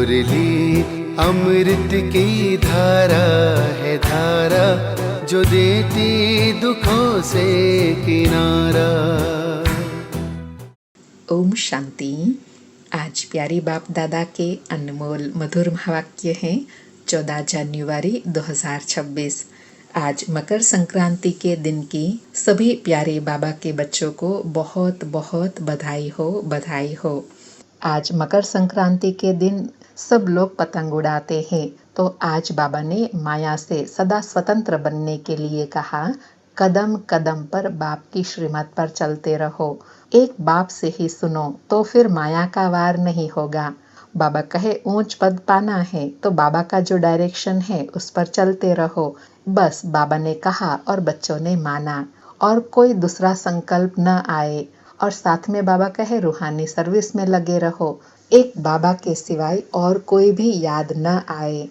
मुरली अमृत की धारा है धारा, जो देती दुखों से किनारा। ओम शांति। आज प्यारी बाप दादा के अनमोल मधुर महावाक्य हैं। 14 जनवरी 2026। आज मकर संक्रांति के दिन की सभी प्यारे बाबा के बच्चों को बहुत बहुत बधाई हो, बधाई हो। आज मकर संक्रांति के दिन सब लोग पतंग उड़ाते हैं, तो आज बाबा ने माया से सदा स्वतंत्र बनने के लिए कहा, कदम कदम पर बाप की श्रीमत पर चलते रहो। एक बाप से ही सुनो तो फिर माया का वार नहीं होगा। बाबा कहे ऊंच पद पाना है तो बाबा का जो डायरेक्शन है उस पर चलते रहो। बस बाबा ने कहा और बच्चों ने माना, और कोई दूसरा संकल्प न आए। और साथ में बाबा कहे रूहानी सर्विस में लगे रहो, एक बाबा के सिवाय और कोई भी याद न आए।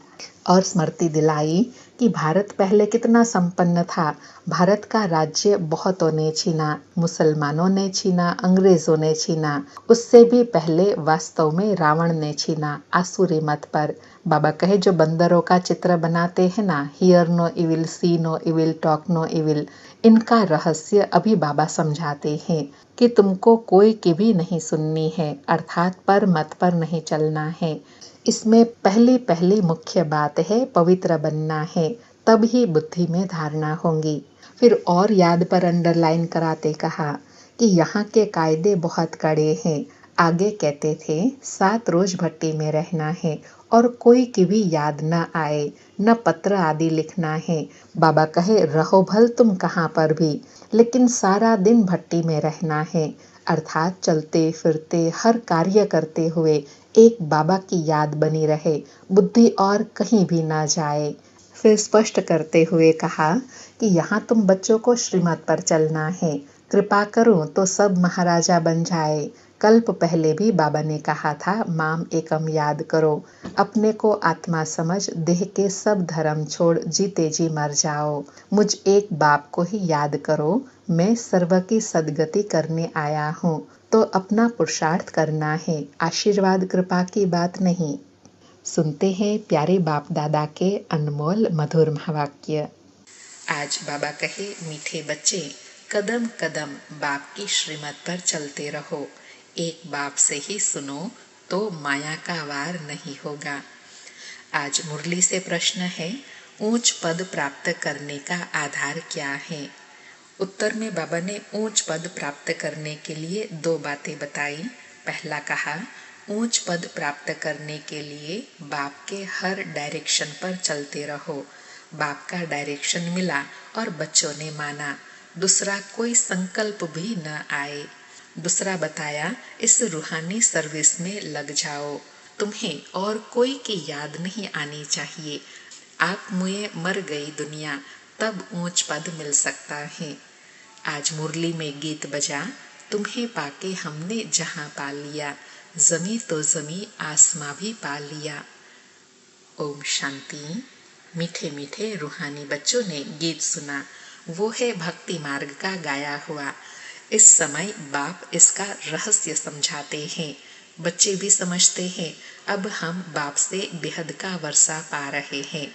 और स्मृति दिलाई कि भारत पहले कितना संपन्न था। भारत का राज्य बहुतों ने छीना, मुसलमानों ने छीना, अंग्रेजों ने छीना। उससे भी पहले वास्तव में रावण ने छीना, आसुरी मत पर। बाबा कहे जो बंदरों का चित्र बनाते हैं ना, hear no evil, see no evil, talk no evil, इनका रहस्य अभी बाबा समझाते हैं कि तुमको कोई की भी नहीं सुननी है, अर्थात पर मत पर नहीं चलना है। इसमें पहली पहली मुख्य बात है पवित्र बनना है, तब ही बुद्धि में धारणा होंगी। फिर और याद पर अंडरलाइन कराते कहा कि यहाँ के कायदे बहुत कड़े हैं। आगे कहते थे 7 रोज भट्टी में रहना है और कोई की भी याद न आए, न पत्र आदि लिखना है। बाबा कहे रहो भल तुम कहाँ पर भी, लेकिन सारा दिन भट्टी में रहना है, अर्थात चलते फिरते हर कार्य करते हुए एक बाबा की याद बनी रहे, बुद्धि और कहीं भी ना जाए। फिर स्पष्ट करते हुए कहा कि यहाँ तुम बच्चों को श्रीमत पर चलना है, कृपा करूं तो सब महाराजा बन जाए। कल्प पहले भी बाबा ने कहा था माम एकम याद करो, अपने को आत्मा समझ देह के सब धर्म छोड़ जीते जी मर जाओ। मुझ एक बाप को ही याद करो, मैं सर्व की सदगति करने आया हूँ, तो अपना पुरुषार्थ करना है, आशीर्वाद कृपा की बात नहीं। सुनते हैं प्यारे बाप दादा के अनमोल मधुर महावाक्य। आज बाबा कहे मीठे बच्चे, कदम कदम बाप की श्रीमत पर चलते रहो, एक बाप से ही सुनो तो माया का वार नहीं होगा। आज मुरली से प्रश्न है, ऊंच पद प्राप्त करने का आधार क्या है। उत्तर में बाबा ने ऊंच पद प्राप्त करने के लिए 2 बातें बताई। पहला कहा, ऊंच पद प्राप्त करने के लिए बाप के हर डायरेक्शन पर चलते रहो। बाप का डायरेक्शन मिला और बच्चों ने माना, दूसरा कोई संकल्प भी न आए। दूसरा बताया, इस रूहानी सर्विस में लग जाओ, तुम्हें और कोई की याद नहीं आनी चाहिए। आप मुए मर गई दुनिया, तब ऊंच पद मिल सकता है। आज मुरली में गीत बजा, तुम्हें पाके हमने जहां पा लिया, जमी तो जमी आसमां भी पा लिया। ओम शांति। मीठे मीठे रूहानी बच्चों ने गीत सुना, वो है भक्ति मार्ग का गाया हुआ। इस समय बाप इसका रहस्य समझाते हैं, बच्चे भी समझते हैं। अब हम बाप से बेहद का वर्षा पा रहे हैं,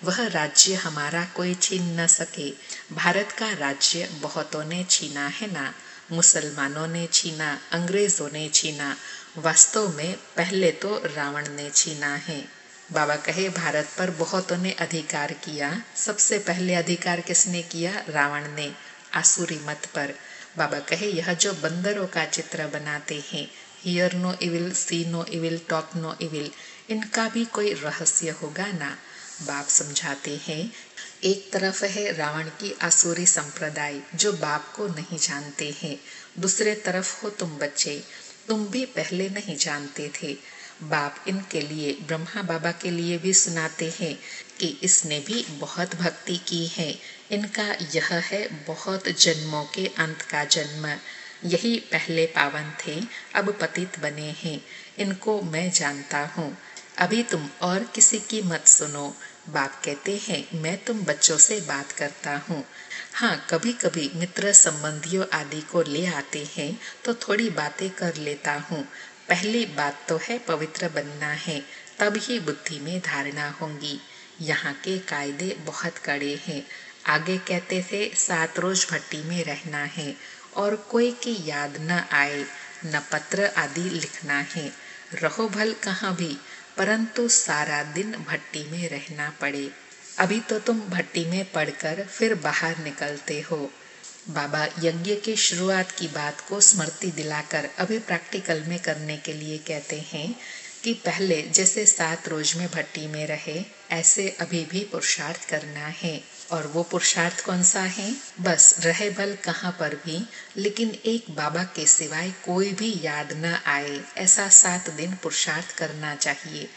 वह राज्य हमारा कोई छीन न सके। भारत का राज्य बहुतों ने छीना है ना, मुसलमानों ने छीना, अंग्रेजों ने छीना। वास्तव में पहले तो रावण ने छीना है। बाबा कहे भारत पर बहुतों ने अधिकार किया, सबसे पहले अधिकार किसने किया? रावण ने, आसुरी मत पर। बाबा कहे यह जो बंदरों का चित्र बनाते हैं, hear no evil, see no evil, talk no evil, इनका भी कोई रहस्य होगा ना। बाप समझाते हैं, एक तरफ है रावण की आसुरी संप्रदाय जो बाप को नहीं जानते हैं, दूसरे तरफ हो तुम बच्चे, तुम भी पहले नहीं जानते थे। बाप इनके लिए, ब्रह्मा बाबा के लिए भी सुनाते हैं कि इसने भी बहुत भक्ति की है, इनका यह है बहुत जन्मों के अंत का जन्म, यही पहले पावन थे, अब पतित बने हैं, इनको मैं जानता हूँ। अभी तुम और किसी की मत सुनो। बाप कहते हैं मैं तुम बच्चों से बात करता हूँ। हाँ, कभी कभी मित्र संबंधियों आदि को ले आते हैं तो थोड़ी बातें कर लेता हूँ, पहली बात तो है पवित्र बनना है, तब ही बुद्धि में धारणा होंगी। यहाँ के कायदे बहुत कड़े हैं। आगे कहते थे 7 रोज भट्टी में रहना है और कोई की याद न आए, न पत्र आदि लिखना है। रहो भल कहाँ भी, परंतु सारा दिन भट्टी में रहना पड़े। अभी तो तुम भट्टी में पड़कर फिर बाहर निकलते हो। बाबा यज्ञ के शुरुआत की बात को स्मृति दिलाकर अभी प्रैक्टिकल में करने के लिए कहते हैं कि पहले जैसे 7 रोज में भट्टी में रहे, ऐसे अभी भी पुरुषार्थ करना है। और वो पुरुषार्थ कौन सा है? बस रहे भल कहाँ पर भी, लेकिन एक बाबा के सिवाय कोई भी याद न आए, ऐसा 7 दिन पुरुषार्थ करना चाहिए।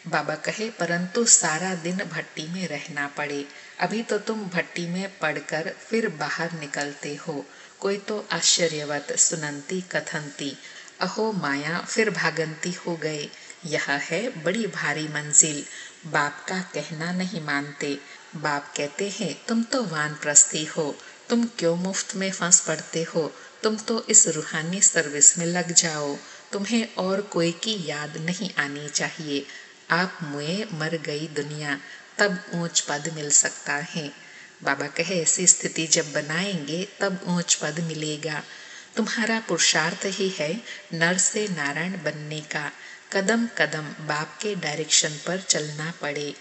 बाबा कहे परंतु सारा दिन भट्टी में रहना पड़े। अभी तो तुम भट्टी में पड़कर फिर बाहर निकलते हो। कोई तो आश्चर्यवत सुनंती कथंती, अहो माया फिर भागंती हो गए। यह है बड़ी भारी मंजिल। बाप का कहना नहीं मानते। बाप कहते हैं तुम तो वानप्रस्थी हो, तुम क्यों मुफ्त में फंस पड़ते हो? तुम तो इस रूहानी सर्विस में लग जाओ। तुम्हें और कोई की याद नहीं आनी चाहिए। आप मुए मर गई दुनिया, तब ऊंच पद मिल सकता है। बाबा कहे ऐसी स्थिति जब बनाएंगे तब ऊंच पद मिलेगा। तुम्हारा पुरुषार्थ ही है नर से नारायण बनने का। कदम कदम बाप के डायरेक्शन पर चलना पड़े,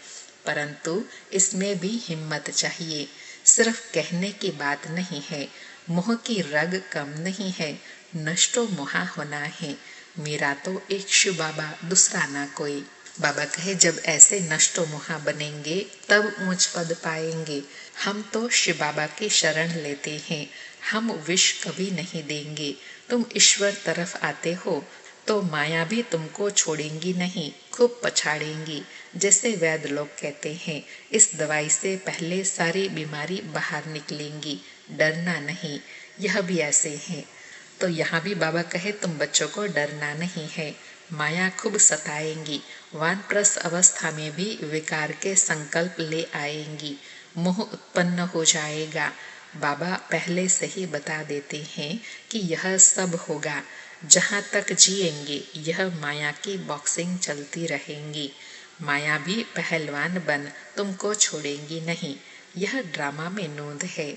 परंतु इसमें भी हिम्मत चाहिए। सिर्फ कहने की बात नहीं है। मोह की रग कम नहीं है, नष्टो मोहा होना है। मेरा तो एक शिव बाबा, दूसरा ना कोई। बाबा कहे जब ऐसे नष्टो मोहा बनेंगे तब ऊंच पद पाएंगे। हम तो शिव बाबा की शरण लेते हैं, हम विष कभी नहीं देंगे। तुम ईश्वर तरफ आते हो तो माया भी तुमको छोड़ेंगी नहीं, खूब पछाड़ेंगी। जैसे वैद्य लोग कहते हैं, इस दवाई से पहले सारी बीमारी बाहर निकलेंगी, डरना नहीं। यह भी ऐसे है। तो यहाँ भी बाबा कहे तुम बच्चों को डरना नहीं है। माया खूब सताएंगी। वानप्रस्थ अवस्था में भी विकार के संकल्प ले आएंगी, मोह उत्पन्न हो जाएगा। बाबा पहले से ही बता देते हैं कि यह सब होगा। जहाँ तक जिएंगे यह माया की बॉक्सिंग चलती रहेंगी। माया भी पहलवान बन तुमको छोड़ेंगी नहीं। यह ड्रामा में नोंद है।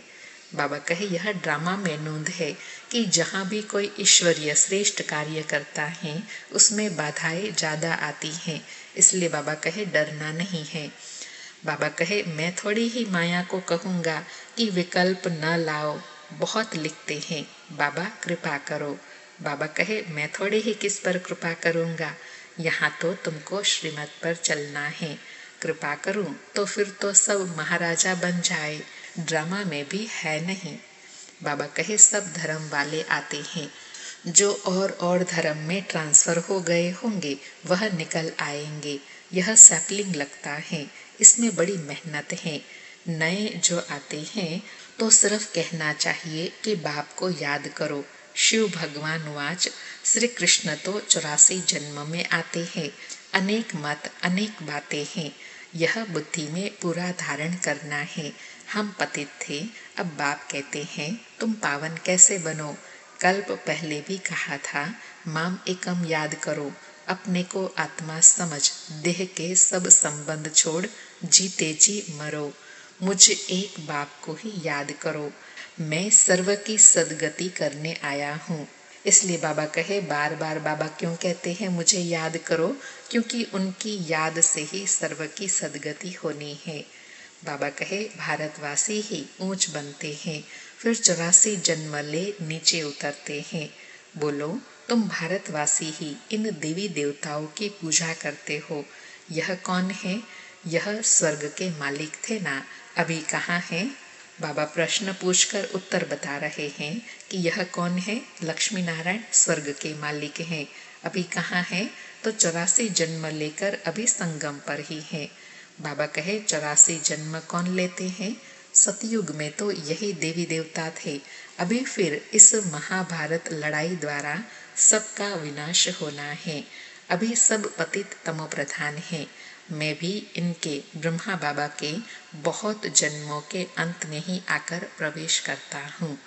बाबा कहे यह ड्रामा में नोंद है कि जहाँ भी कोई ईश्वरीय श्रेष्ठ कार्य करता है उसमें बाधाएं ज्यादा आती हैं। इसलिए बाबा कहे डरना नहीं है। बाबा कहे मैं थोड़ी ही माया को कहूँगा कि विकल्प न लाओ, बहुत लिखते हैं, बाबा कृपा करो। बाबा कहे मैं थोड़ी ही किस पर कृपा करूँगा, यहाँ तो तुमको श्रीमत पर चलना है। कृपा करूँ तो फिर तो सब महाराजा बन जाए, ड्रामा में भी है नहीं। बाबा कहे सब धर्म वाले आते हैं, जो और धर्म में ट्रांसफर हो गए होंगे वह निकल आएंगे। यह सैपलिंग लगता है, इसमें बड़ी मेहनत है। नए जो आते हैं तो सिर्फ कहना चाहिए कि बाप को याद करो। शिव भगवान वाच, श्री कृष्ण तो 84 जन्म में आते हैं। अनेक मत अनेक बातें हैं, यह बुद्धि में पूरा धारण करना है। हम पतित थे, अब बाप कहते हैं तुम पावन कैसे बनो। कल्प पहले भी कहा था माम एकम याद करो, अपने को आत्मा समझ, देह के सब संबंध छोड़, जीते जी मरो। मुझ एक बाप को ही याद करो। मैं सर्व की सदगति करने आया हूँ। इसलिए बाबा कहे बार बार बाबा क्यों कहते हैं मुझे याद करो, क्योंकि उनकी याद से ही सर्व की सदगति होनी है। बाबा कहे भारतवासी ही ऊंच बनते हैं, फिर 84 जन्म ले नीचे उतरते हैं। बोलो तुम भारतवासी ही इन देवी देवताओं की पूजा करते हो। यह कौन है? यह स्वर्ग के मालिक थे ना, अभी कहाँ है? बाबा प्रश्न पूछकर उत्तर बता रहे हैं कि यह कौन है? लक्ष्मी नारायण स्वर्ग के मालिक हैं। अभी कहाँ है? तो 84 जन्म लेकर अभी संगम पर ही है। बाबा कहे 84 जन्म कौन लेते हैं? सतयुग में तो यही देवी देवता थे। अभी फिर इस महाभारत लड़ाई द्वारा सबका विनाश होना है। अभी सब पतित तमो प्रधान है। मैं भी इनके ब्रह्मा बाबा के बहुत जन्मों के अंत में ही आकर प्रवेश करता हूँ।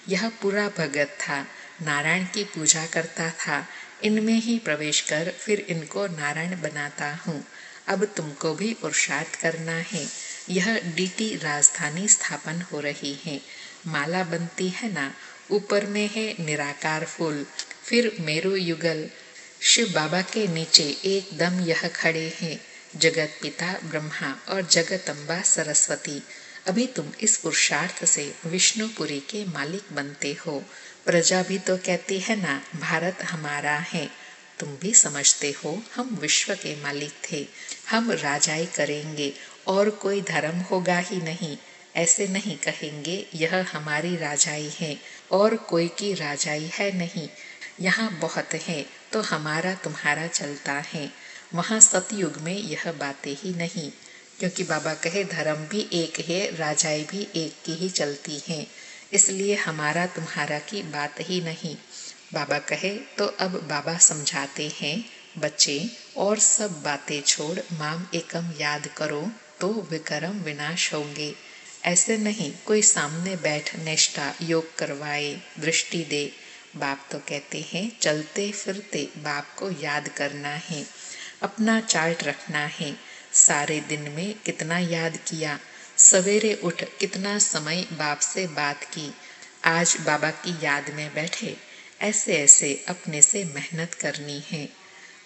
यह पूरा भगत था, नारायण की पूजा करता था, इनमें ही प्रवेश कर फिर इनको नारायण बनाता हूँ। अब तुमको भी पुरुषार्थ करना है। यह डीटी राजधानी स्थापन हो रही है। माला बनती है ना, ऊपर में है निराकार फूल, फिर मेरु युगल। शिव बाबा के नीचे एकदम यह खड़े हैं जगत पिता ब्रह्मा और जगतम्बा सरस्वती। अभी तुम इस पुरुषार्थ से विष्णुपुरी के मालिक बनते हो। प्रजा भी तो कहती है ना, भारत हमारा है। तुम भी समझते हो हम विश्व के मालिक थे, हम राजाई करेंगे और कोई धर्म होगा ही नहीं। ऐसे नहीं कहेंगे यह हमारी राजाई है और कोई की राजाई है नहीं। यहाँ बहुत है तो हमारा तुम्हारा चलता है। वहाँ सतयुग में यह बातें ही नहीं, क्योंकि बाबा कहे धर्म भी एक है, राजाई भी एक की ही चलती है, इसलिए हमारा तुम्हारा की बात ही नहीं। बाबा कहे तो अब बाबा समझाते हैं, बच्चे और सब बातें छोड़ माम एकम याद करो तो विक्रम विनाश होंगे। ऐसे नहीं कोई सामने बैठ निष्ठा योग करवाए, दृष्टि दे। बाप तो कहते हैं चलते फिरते बाप को याद करना है, अपना चार्ट रखना है। सारे दिन में कितना याद किया, सवेरे उठ कितना समय बाप से बात की, आज बाबा की याद में बैठे। ऐसे ऐसे अपने से मेहनत करनी है।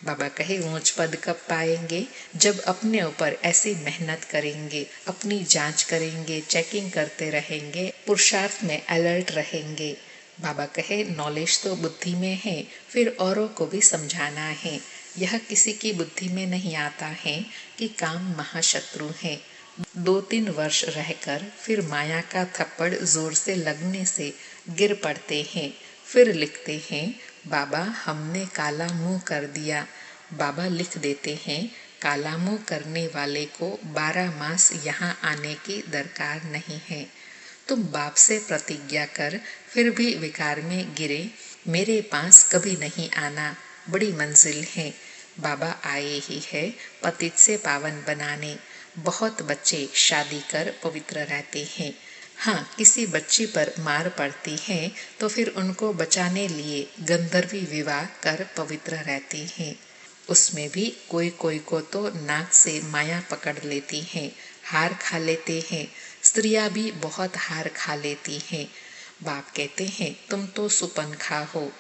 बाबा कहे ऊंच पद कब पाएंगे, जब अपने ऊपर ऐसी मेहनत करेंगे, अपनी जांच करेंगे, चेकिंग करते रहेंगे, पुरुषार्थ में अलर्ट रहेंगे। बाबा कहे नॉलेज तो बुद्धि में है, फिर औरों को भी समझाना है। यह किसी की बुद्धि में नहीं आता है कि काम महाशत्रु है। 2-3 वर्ष रहकर फिर माया का थप्पड़ जोर से लगने से गिर पड़ते हैं। फिर लिखते हैं बाबा हमने काला मुंह कर दिया। बाबा लिख देते हैं काला मुंह करने वाले को 12 मास यहाँ आने की दरकार नहीं है। तुम बाप से प्रतिज्ञा कर फिर भी विकार में गिरे, मेरे पास कभी नहीं आना, बड़ी मंजिल है। बाबा आए ही है पतित से पावन बनाने। बहुत बच्चे शादी कर पवित्र रहते हैं। हाँ, किसी बच्ची पर मार पड़ती है तो फिर उनको बचाने लिए गंधर्वी विवाह कर पवित्र रहते हैं। उसमें भी कोई कोई को तो नाक से माया पकड़ लेती है, हार खा लेते हैं। स्त्रियां भी बहुत हार खा लेती हैं। बाप कहते हैं तुम तो सुपनखा हो।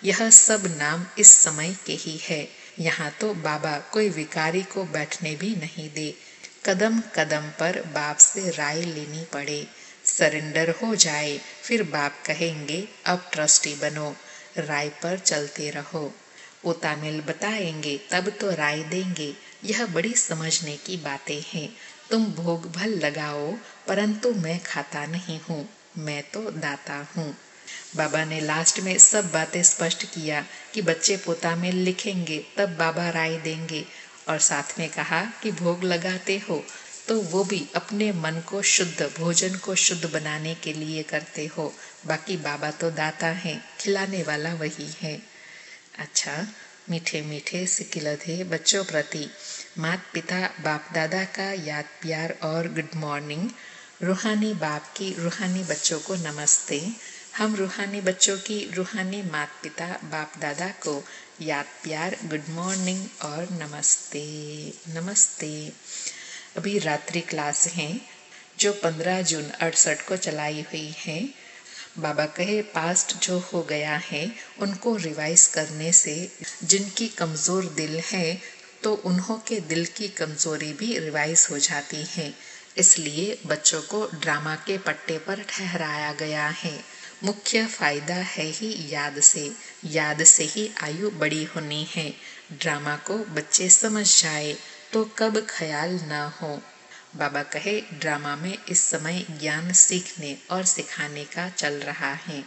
यह सब नाम इस समय के ही है। यहाँ तो बाबा कोई विकारी को बैठने भी नहीं दे। कदम कदम पर बाप से राय लेनी पड़े, सरेंडर हो जाए, फिर बाप कहेंगे अब ट्रस्टी बनो, राय पर चलते रहो। वो तामिल बताएंगे तब तो राय देंगे। यह बड़ी समझने की बातें हैं। तुम भोग भल लगाओ, परंतु मैं खाता नहीं हूँ, मैं तो दाता हूँ। बाबा ने लास्ट में सब बातें स्पष्ट किया कि बच्चे पोतामिल लिखेंगे तब बाबा राय देंगे, और साथ में कहा कि भोग लगाते हो तो वो भी अपने मन को शुद्ध, भोजन को शुद्ध बनाने के लिए करते हो। बाकी बाबा तो दाता है, खिलाने वाला वही है। अच्छा, मीठे मीठे सिकिलधे बच्चों प्रति माता पिता बाप दादा का याद प्यार और गुड मॉर्निंग। रूहानी बाप की रूहानी बच्चों को नमस्ते। हम रूहानी बच्चों की रूहानी माता पिता बाप दादा को याद प्यार, गुड मॉर्निंग और नमस्ते नमस्ते। अभी रात्रि क्लास हैं जो 15 जून 68 को चलाई हुई है। बाबा कहे पास्ट जो हो गया है उनको रिवाइज करने से जिनकी कमज़ोर दिल है तो उन्हों के दिल की कमज़ोरी भी रिवाइज हो जाती है। इसलिए बच्चों को ड्रामा के पट्टे पर ठहराया गया है। मुख्य फायदा है ही याद से ही आयु बड़ी होनी है। ड्रामा को बच्चे समझ जाए तो कब ख्याल न हो। बाबा कहे ड्रामा में इस समय ज्ञान सीखने और सिखाने का चल रहा है,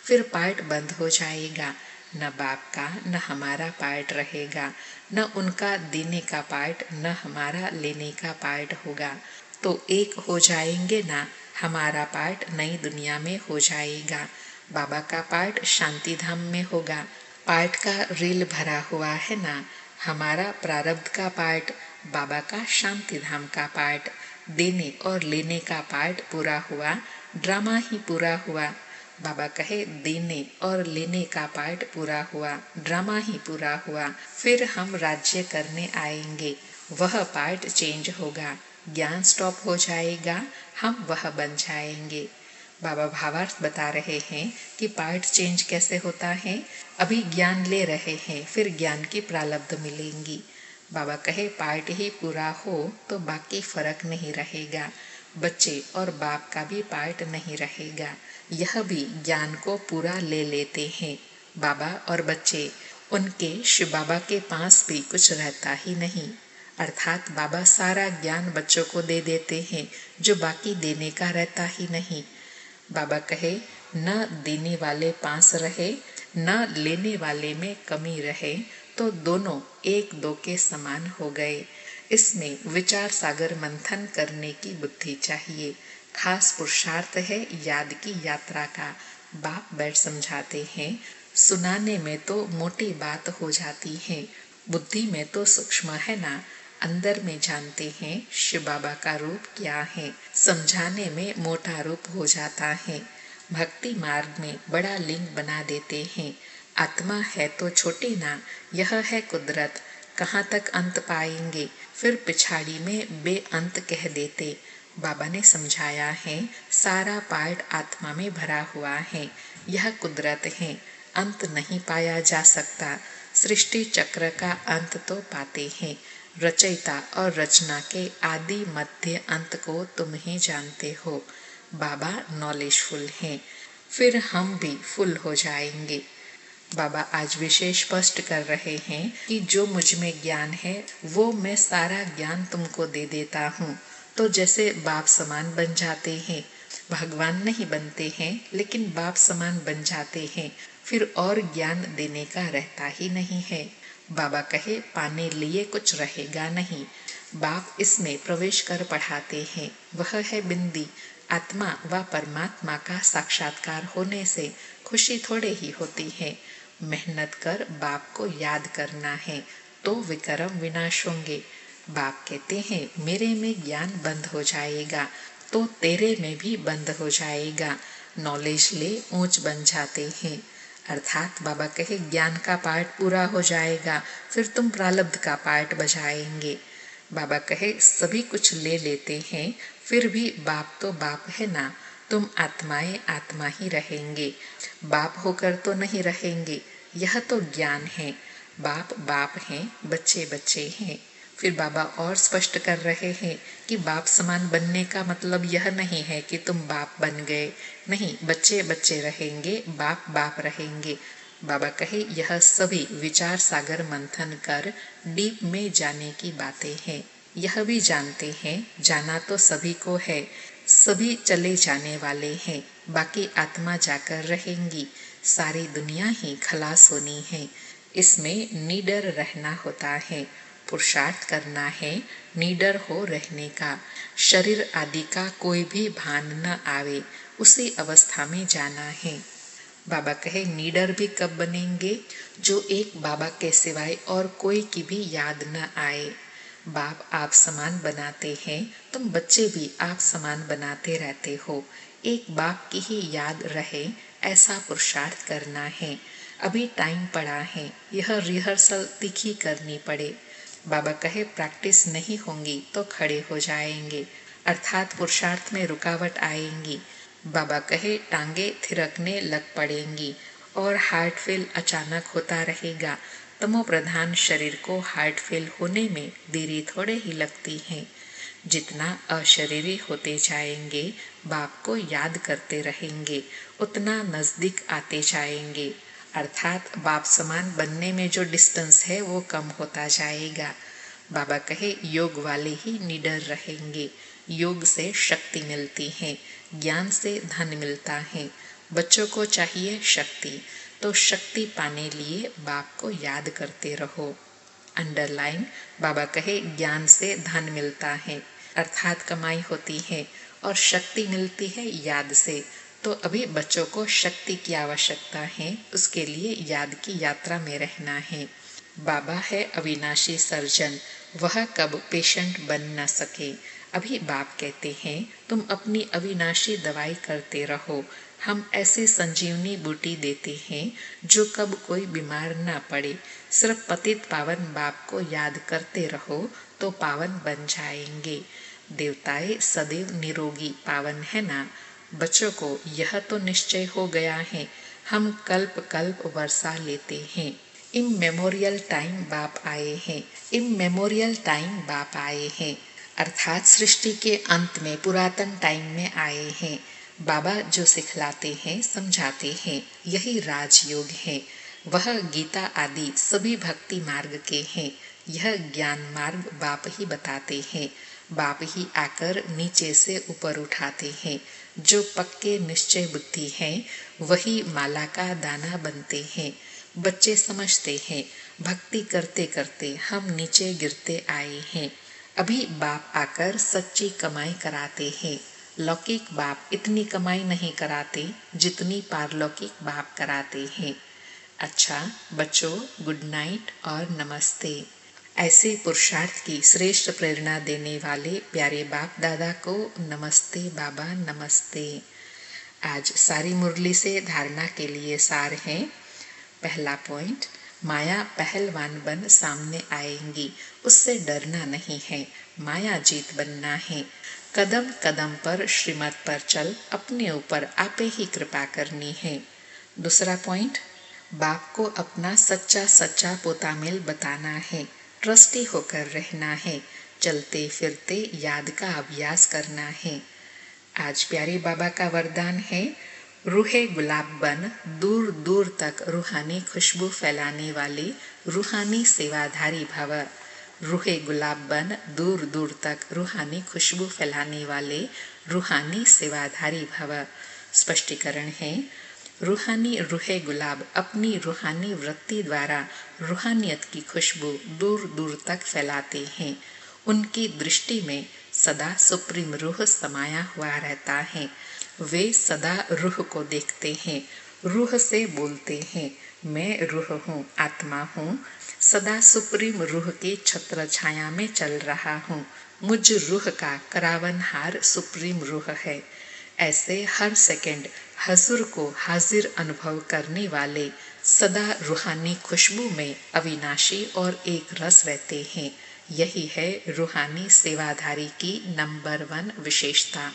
फिर पार्ट बंद हो जाएगा। न बाप का न हमारा पार्ट रहेगा, न उनका देने का पार्ट न हमारा लेने का पार्ट होगा। तो एक हो जाएंगे ना, हमारा पार्ट नई दुनिया में हो जाएगा, बाबा का पार्ट शांति धाम में होगा। पार्ट का रील भरा हुआ है ना, हमारा प्रारब्ध का पार्ट, बाबा का शांति धाम का पार्ट। देने और लेने का पार्ट पूरा हुआ, ड्रामा ही पूरा हुआ। बाबा कहे देने और लेने का पार्ट पूरा हुआ, ड्रामा ही पूरा हुआ, फिर हम राज्य करने आएंगे, वह पार्ट चेंज होगा, ज्ञान स्टॉप हो जाएगा, हम वह बन जाएंगे। बाबा भावार्थ बता रहे हैं कि पार्ट चेंज कैसे होता है। अभी ज्ञान ले रहे हैं, फिर ज्ञान की प्रारब्ध मिलेंगी। बाबा कहे पार्ट ही पूरा हो तो बाकी फर्क नहीं रहेगा, बच्चे और बाप का भी पार्ट नहीं रहेगा, यह भी ज्ञान को पूरा ले लेते हैं। बाबा और बच्चे, उनके शिव बाबा के पास भी कुछ रहता ही नहीं, अर्थात बाबा सारा ज्ञान बच्चों को दे देते हैं जो बाकी देने का रहता ही नहीं। बाबा कहे न देने वाले पास रहे न लेने वाले में कमी रहे तो दोनों एक दो के समान हो गए। इसमें विचार सागर मंथन करने की बुद्धि चाहिए। खास पुरुषार्थ है याद की यात्रा का। बाप बैठ समझाते हैं, सुनाने में तो मोटी बात हो जाती है, बुद्धि में तो सूक्ष्म है ना, अंदर में जानते हैं शिव बाबा का रूप क्या है, समझाने में मोटा रूप हो जाता है। भक्ति मार्ग में बड़ा लिंग बना देते हैं, आत्मा है तो छोटी ना, यह है कुदरत, कहाँ तक अंत पाएंगे, फिर पिछाड़ी में बेअंत कह देते। बाबा ने समझाया है सारा पार्ट आत्मा में भरा हुआ है, यह कुदरत है, अंत नहीं पाया जा सकता। सृष्टि चक्र का अंत तो पाते हैं, रचयिता और रचना के आदि मध्य अंत को तुम ही जानते हो। बाबा नॉलेजफुल हैं, फिर हम भी फुल हो जाएंगे। बाबा आज विशेष स्पष्ट कर रहे हैं कि जो मुझ में ज्ञान है वो मैं सारा ज्ञान तुमको दे देता हूँ, तो जैसे बाप समान बन जाते हैं। भगवान नहीं बनते हैं लेकिन बाप समान बन जाते हैं, फिर और ज्ञान देने का रहता ही नहीं है। बाबा कहे पाने लिए कुछ रहेगा नहीं, बाप इसमें प्रवेश कर पढ़ाते हैं, वह है बिंदी। आत्मा व परमात्मा का साक्षात्कार होने से खुशी थोड़े ही होती है। मेहनत कर बाप को याद करना है तो विक्रम विनाश होंगे। बाप कहते हैं मेरे में ज्ञान बंद हो जाएगा तो तेरे में भी बंद हो जाएगा। नॉलेज ले ऊंच बन जाते हैं, अर्थात बाबा कहे ज्ञान का पार्ट पूरा हो जाएगा, फिर तुम प्रारब्ध का पार्ट बजाएंगे। बाबा कहे सभी कुछ ले लेते हैं, फिर भी बाप तो बाप है ना, तुम आत्माएं आत्मा ही रहेंगे, बाप होकर तो नहीं रहेंगे। यह तो ज्ञान है, बाप बाप हैं, बच्चे बच्चे हैं। फिर बाबा और स्पष्ट कर रहे हैं कि बाप समान बनने का मतलब यह नहीं है कि तुम बाप बन गए, नहीं, बच्चे बच्चे रहेंगे, बाप बाप रहेंगे। बाबा कहे यह सभी विचार सागर मंथन कर डीप में जाने की बातें हैं। यह भी जानते हैं जाना तो सभी को है, सभी चले जाने वाले हैं, बाकी आत्मा जाकर रहेंगी, सारी दुनिया ही खलास होनी है। इसमें निडर रहना होता है, पुरुषार्थ करना है निडर हो रहने का। शरीर आदि का कोई भी भान न आवे, उसी अवस्था में जाना है। बाबा कहे निडर भी कब बनेंगे, जो एक बाबा के सिवाय और कोई की भी याद न आए। बाप आप समान बनाते हैं, तुम बच्चे भी आप समान बनाते रहते हो, एक बाप की ही याद रहे ऐसा पुरुषार्थ करना है। अभी टाइम पड़ा है, यह रिहर्सल तीखी करनी पड़े। बाबा कहे प्रैक्टिस नहीं होंगी तो खड़े हो जाएंगे, अर्थात पुरुषार्थ में रुकावट आएंगी। बाबा कहे टांगे थिरकने लग पड़ेंगी और हार्ट फेल अचानक होता रहेगा। तमो प्रधान शरीर को हार्ट फेल होने में देरी थोड़े ही लगती है। जितना अशरीरी होते जाएंगे, बाप को याद करते रहेंगे, उतना नजदीक आते जाएंगे, अर्थात बाप समान बनने में जो डिस्टेंस है वो कम होता जाएगा। बाबा कहे योग वाले ही निडर रहेंगे, योग से शक्ति मिलती है, ज्ञान से धन मिलता है। बच्चों को चाहिए शक्ति, तो शक्ति पाने लिए बाप को याद करते रहो। अंडरलाइन, बाबा कहे ज्ञान से धन मिलता है, अर्थात कमाई होती है, और शक्ति मिलती है याद से। तो अभी बच्चों को शक्ति की आवश्यकता है, उसके लिए याद की यात्रा में रहना है। बाबा है अविनाशी सर्जन, वह कब पेशेंट बन न सके, अभी बाप कहते हैं तुम अपनी अविनाशी दवाई करते रहो, हम ऐसी संजीवनी बूटी देते हैं जो कब कोई बीमार ना पड़े। सिर्फ पतित पावन बाप को याद करते रहो तो पावन बन जाएंगे। देवताएं सदैव निरोगी पावन है ना। बच्चों को यह तो निश्चय हो गया है, हम कल्प कल्प वर्षा लेते हैं। इममेमोरियल टाइम बाप आए हैं, इममेमोरियल टाइम बाप आए हैं, अर्थात सृष्टि के अंत में पुरातन टाइम में आए हैं। बाबा जो सिखलाते हैं समझाते हैं यही राजयोग है। वह गीता आदि सभी भक्ति मार्ग के हैं। यह ज्ञान मार्ग बाप ही बताते हैं। बाप ही आकर नीचे से ऊपर उठाते हैं। जो पक्के निश्चय बुद्धि है वही माला का दाना बनते हैं। बच्चे समझते हैं भक्ति करते करते हम नीचे गिरते आए हैं। अभी बाप आकर सच्ची कमाई कराते हैं। लौकिक बाप इतनी कमाई नहीं कराते जितनी पारलौकिक बाप कराते हैं। अच्छा बच्चों, गुड नाइट और नमस्ते। ऐसे पुरुषार्थ की श्रेष्ठ प्रेरणा देने वाले प्यारे बाप दादा को नमस्ते बाबा, नमस्ते। आज सारी मुरली से धारणा के लिए सार है। पहला पॉइंट, माया पहलवान बन सामने आएंगी, उससे डरना नहीं है, माया जीत बनना है। कदम कदम पर श्रीमत पर चल, अपने ऊपर आपे ही कृपा करनी है। दूसरा पॉइंट, बाप को अपना सच्चा सच्चा पोतामेल बताना है, ट्रस्टी होकर रहना है, चलते फिरते याद का अभ्यास करना है। आज प्यारे बाबा का वरदान है, रूहे गुलाब बन दूर दूर तक रूहानी खुशबू फैलाने वाले रूहानी सेवाधारी भव। रूहे गुलाब बन दूर दूर तक रूहानी खुशबू फैलाने वाले रूहानी सेवाधारी भव। स्पष्टीकरण है, रूहानी रूहे गुलाब अपनी रूहानी वृत्ति द्वारा रूहानियत की खुशबू दूर दूर तक फैलाते हैं। उनकी दृष्टि में सदा सुप्रीम रूह समाया हुआ रहता है। वे सदा रूह को देखते हैं, रूह से बोलते हैं, मैं रूह हूँ, आत्मा हूँ, सदा सुप्रीम रूह की छत्र छाया में चल रहा हूँ। मुझ रूह का करावनहार सुप्रीम रूह है। ऐसे हर सेकंड हजूर को हाजिर अनुभव करने वाले सदा रूहानी खुशबू में अविनाशी और एक रस रहते हैं। यही है रूहानी सेवाधारी की नंबर 1 विशेषता।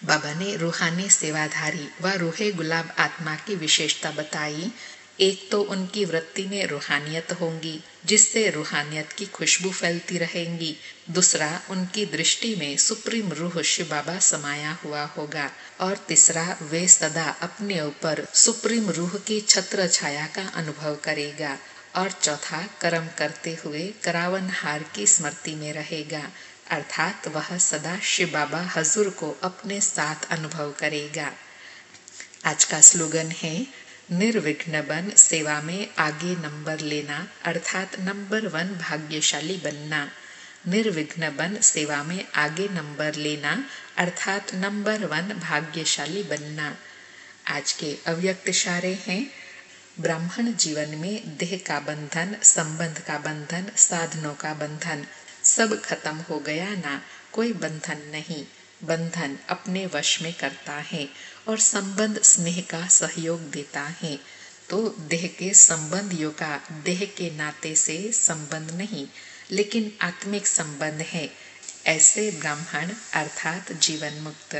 बाबा ने रूहानी सेवाधारी व रूहे गुलाब आत्मा की विशेषता बताई। एक तो उनकी वृत्ति में रूहानियत होंगी जिससे रूहानियत की खुशबू फैलती रहेंगी। दूसरा, उनकी दृष्टि में सुप्रीम रूह शिव बाबा समाया हुआ होगा। और तीसरा, वे सदा अपने ऊपर सुप्रीम रूह की छत्र छाया का अनुभव करेगा। और चौथा, कर्म करते हुए करावनहार की स्मृति में रहेगा, अर्थात वह सदा शिव बाबा हजूर को अपने साथ अनुभव करेगा। आज का स्लोगन है, निर्विघ्न बन सेवा में आगे नंबर लेना, अर्थात नंबर 1 भाग्यशाली बनना। निर्विघ्न बन सेवा में आगे नंबर लेना, अर्थात नंबर 1 भाग्यशाली बनना। आज के अव्यक्त इशारे हैं, ब्राह्मण जीवन में देह का बंधन, संबंध का बंधन, साधनों का बंधन सब खत्म हो गया ना, कोई बंधन नहीं। बंधन अपने वश में करता है और संबंध स्नेह का सहयोग देता है। तो देह के संबंधियों का देह के नाते से संबंध नहीं, लेकिन आत्मिक संबंध है। ऐसे ब्राह्मण अर्थात जीवन मुक्त।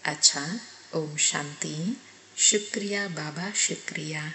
अच्छा, ओम शांति। शुक्रिया बाबा, शुक्रिया।